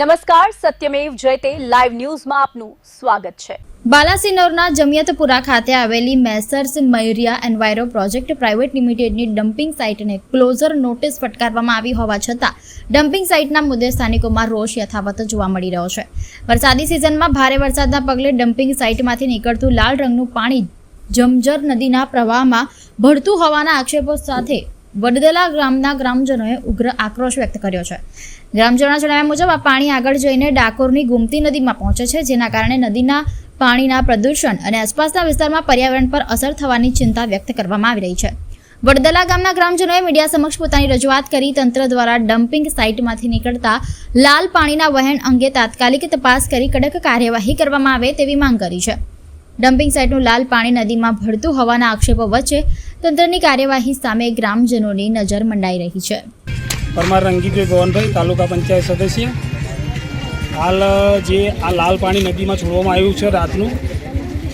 નમસ્કાર, સત્યમેવ જયતે લાઈવ ન્યૂઝમાં આપનું સ્વાગત છે। બાલાસિનોરના જમિયતપુરા ખાતે આવેલી messrs Mayuriya enviro project private લિમિટેડની ડમ્પિંગ સાઇટને ક્લોઝર નોટિસ ફટકારવામાં આવી હોવા છતાં ડમ્પિંગ સાઇટના મુદ્દે સ્થાનિકોમાં રોષ યથાવત જોવા મળી રહ્યો છે। વરસાદી સિઝનમાં ભારે વરસાદના પગલે ડમ્પિંગ સાઇટમાંથી નીકળતું લાલ રંગનું પાણી જમજર નદીના પ્રવાહમાં ભળતું હોવાના આક્ષેપો સાથે વડદલા ગામના ગ્રામજનોએ ઉગ્ર આક્રોશ વ્યક્ત કર્યો છે। ગ્રામજનોના જણાવ્યા મુજબ આ પાણી આગળ જઈને ડાકોરની ગુમતી નદીમાં પહોંચે છે, જેના કારણે નદીના પાણીના પ્રદૂષણ અને આસપાસના વિસ્તારમાં પર્યાવરણ પર અસર થવાની ચિંતા વ્યક્ત કરવામાં આવી રહી છે। વડદલા ગામના ગ્રામજનોએ મીડિયા સમક્ષ પોતાની રજૂઆત કરી તંત્ર દ્વારા ડમ્પિંગ સાઇટમાંથી નીકળતા લાલ પાણીના વહેણ અંગે તાત્કાલિક તપાસ કરી કડક કાર્યવાહી કરવામાં આવે તેવી માંગ કરી છે। ડમ્પિંગ સાઇટનું લાલ પાણી નદીમાં ભળતું હોવાના આક્ષેપો વચ્ચે તંત્રની કાર્યવાહી સામે ગ્રામજનોની નજર મંડાઈ રહી છે। પરમાર રંગીભાઈ ભવનભાઈ, તાલુકા પંચાયત સદસ્ય। હાલ જે આ લાલ પાણી નદીમાં છોડવામાં આવ્યું છે રાતનું,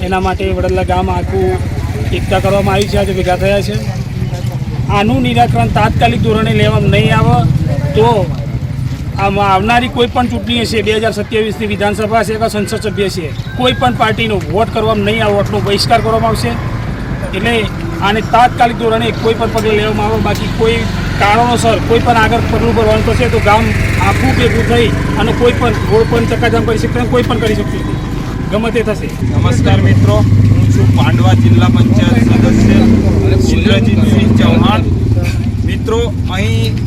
એના માટે વડદલા ગામ આખું એકઠા કરવામાં આવી છે, આજે ભેગા થયા છે। આનું નિરાકરણ તાત્કાલિક ધોરણે લેવામાં નહીં આવે તો આમાં આવનારી કોઈ પણ ચૂંટણી હશે, 2027ની વિધાનસભા છે કે સંસદ સભ્ય છે, કોઈ પણ પાર્ટીનો વોટ કરવામાં નહીં આવે, વોટનો બહિષ્કાર કરવામાં આવશે। એટલે આને તાત્કાલિક ધોરણે કોઈ પણ પગલાં લેવામાં આવે, બાકી કોઈ કારણોસર કોઈ પણ આગળ પગલું ભરવાનું થશે તો ગામ આખું ભેગું થઈ અને કોઈ પણ રોડ પણ ચક્કાજામ કરી શકશે, કોઈ પણ કરી શકશે, ગમે તે થશે। નમસ્કાર મિત્રો, હું છું પાંડવા જિલ્લા પંચાયત સદસ્ય ઇન્દ્રજીતસિંહ ચૌહાણ। મિત્રો, અહીં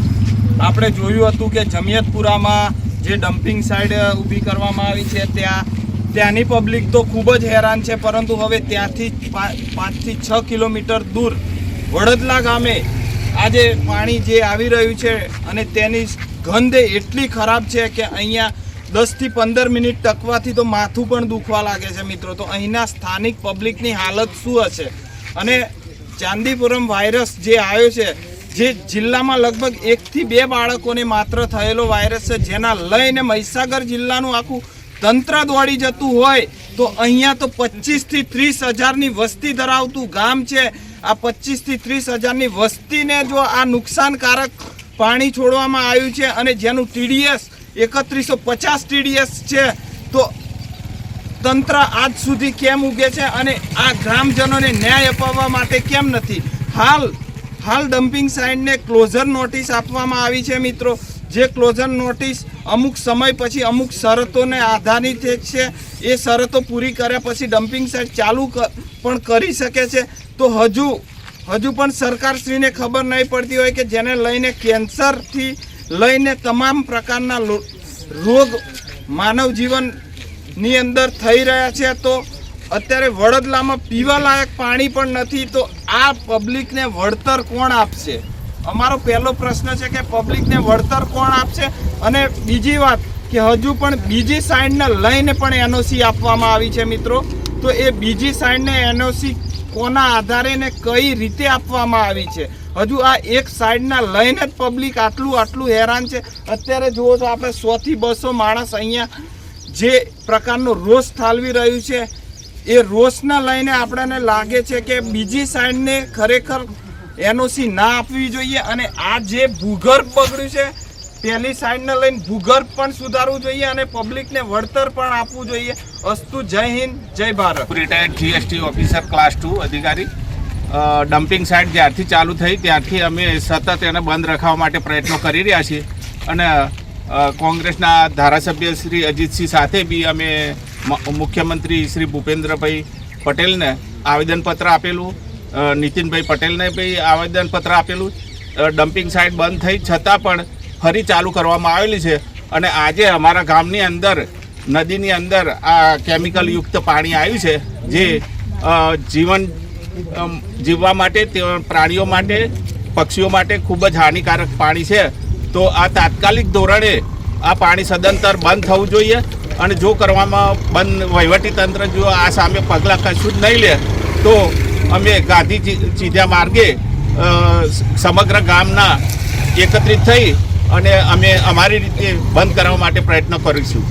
આપણે જોયું હતું કે જમિયતપુરામાં જે ડમ્પિંગ સાઇટ ઊભી કરવામાં આવી છે ત્યાંની પબ્લિક તો ખૂબ જ હેરાન છે, પરંતુ હવે ત્યાંથી 5 થી 6 કિલોમીટર દૂર વડદલા ગામે આજે પાણી જે આવી રહ્યું છે અને તેની ગંધ એટલી ખરાબ છે કે અહીંયા 10 થી 15 મિનિટ ટકવાથી તો માથું પણ દુખવા લાગે છે મિત્રો। તો અહીંના સ્થાનિક પબ્લિકની હાલત શું હશે? અને ચાંદીપુરમ વાયરસ જે આવ્યો છે, જે જિલ્લામાં લગભગ 1 થી 2 બાળકોને માત્ર થયેલો વાયરસ છે, જેના લઈને મહીસાગર જિલ્લાનું આખું તંત્ર દોડી જતું હોય તો અહીંયા તો 25 થી 30 હજારની વસ્તી ધરાવતું ગામ છે। આ 25 થી 30 હજારની વસ્તીને જો આ નુકસાનકારક પાણી છોડવામાં આવ્યું છે અને જેનું TDS 3150 TDS છે, તો તંત્ર આજ સુધી કેમ ઉગે છે અને આ ગ્રામજનોને ન્યાય અપાવવા માટે કેમ નથી? હાલ ડમ્પિંગ સાઇટને ક્લોઝર નોટિસ આપવામાં આવી છે મિત્રો, જે ક્લોઝર નોટિસ અમુક સમય પછી અમુક શરતોને આધારિત છે। એ શરતો પૂરી કર્યા પછી ડમ્પિંગ સાઇટ ચાલુ પણ કરી શકે છે। તો હજુ પણ સરકારશ્રીને ખબર નહીં પડતી હોય કે જેને લઈને કેન્સરથી લઈને તમામ પ્રકારના રોગ માનવ જીવનની અંદર થઈ રહ્યા છે। તો અત્યારે વડદલામાં પીવાલાયક પાણી પણ નથી, તો આ પબ્લિકને વળતર કોણ આપશે? અમારો પહેલો પ્રશ્ન છે કે પબ્લિકને વળતર કોણ આપશે? અને બીજી વાત કે હજુ પણ બીજી સાઇડને લઈને પણ NOC આપવામાં આવી છે મિત્રો, તો એ બીજી સાઇડને NOC કોના આધારે ને કઈ રીતે આપવામાં આવી છે? હજુ આ એક સાઇડના લઈને જ પબ્લિક આટલું હેરાન છે। અત્યારે જુઓ તો આપણે 100 થી 200 માણસ અહીંયા જે પ્રકારનો રોષ ઠાલવી રહ્યું છે, એ રોષના લઈને આપણને લાગે છે કે બીજી સાઇડને ખરેખર NOC ના આપવી જોઈએ અને આ જે ભૂગર્ભ બગડ્યું છે પહેલી સાઇડને લઈને ભૂગર્ભ પણ સુધારવું જોઈએ અને પબ્લિકને વળતર પણ આપવું જોઈએ। અસ્તુ, જય હિન્દ, જય Bharat. Retired GST officer class 2 અધિકારી। ડમ્પિંગ સાઇટ જ્યારથી ચાલુ થઈ ત્યારથી અમે સતત એને બંધ રાખવા માટે પ્રયત્નો કરી રહ્યા છીએ અને કોંગ્રેસના ધારાસભ્ય શ્રી અજીતસિંહ સાથે બી અમે મુખ્યમંત્રી શ્રી ભૂપેન્દ્રભાઈ પટેલને આવેદનપત્ર આપેલું, નીતિનભાઈ પટેલને બી આવેદનપત્ર આપેલું। ડમ્પિંગ સાઇટ બંધ થઈ છતાં પણ ફરી ચાલુ કરવામાં આવેલી છે અને આજે અમારા ગામની અંદર નદીની અંદર આ કેમિકલ યુક્ત પાણી આવ્યું છે, જે જીવવા માટે, તે પ્રાણીઓ માટે, પક્ષીઓ માટે ખૂબ જ હાનિકારક પાણી છે। તો આ તાત્કાલિક ધોરણે આ પાણી સદંતર બંધ થવું જોઈએ અને જો કરવામાં વહીવટી તંત્ર જો આ સામે પગલાં કશું જ નહીં લે તો અમે ગાંધી ચીધા માર્ગે સમગ્ર ગામના એકત્રિત થઈ અને અમે અમારી રીતે બંધ કરવા માટે પ્રયત્ન કરીશું।